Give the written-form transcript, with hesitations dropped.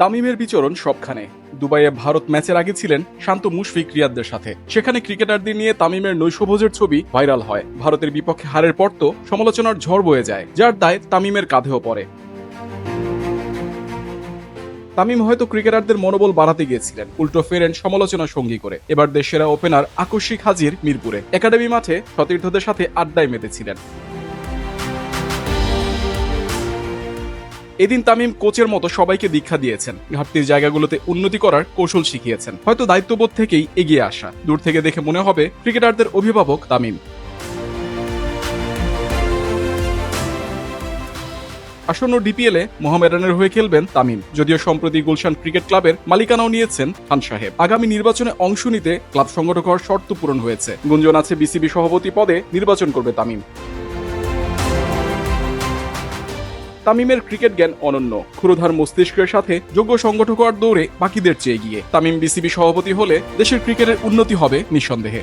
তামিমের বিচরণ সবখানে। দুবাইয়ে ভারত ম্যাচের আগে ছিলেন শান্ত মুশফিক রিয়াদদের সাথে। সেখানে ক্রিকেটারদের নিয়ে তামিমের নৈশভোজের ছবি ভাইরাল হয়। ভারতের বিপক্ষে হারের পর তো সমালোচনার ঝড় বয়ে যায়, যার দায় তামিমের কাঁধেও পড়ে। তামিম হয়তো ক্রিকেটারদের মনোবল বাড়াতে গিয়েছিলেন, উল্টো ফেরেন সমালোচনা সঙ্গী করে। এবার দেশেরা ওপেনার আকস্মিক হাজির মিরপুরে। একাডেমি মাঠে সতীর্থদের সাথে আড্ডায় মেতেছিলেন। এদিন তামিম কোচের মতো সবাইকে দীক্ষা দিয়েছেন, ঘাটতির জায়গাগুলোতে উন্নতি করার কৌশল শিখিয়েছেন। হয়তো দায়িত্ববোধ থেকেই এগিয়ে আসা। দূর থেকে দেখে মনে হবে ক্রিকেটারদের অভিভাবক তামিম। আসন্ন ডিপিএলে মোহামেডানের হয়ে খেলবেন তামিম। যদিও সম্প্রতি গুলশান ক্রিকেট ক্লাবের মালিকানাও নিয়েছেন খান সাহেব। আগামী নির্বাচনে অংশ নিতে ক্লাব সংগঠক হওয়ার শর্ত পূরণ হয়েছে। গুঞ্জন আছে বিসিবি সভাপতি পদে নির্বাচন করবে তামিম। তামিমের ক্রিকেট জ্ঞান অনন্য। ক্ষুরধার মস্তিষ্কের সাথে যোগ্য সংগঠক হওয়ার দৌড়ে বাকিদের চেয়ে এগিয়ে। তামিম বিসিবি সভাপতি হলে দেশের ক্রিকেটের উন্নতি হবে নিঃসন্দেহে।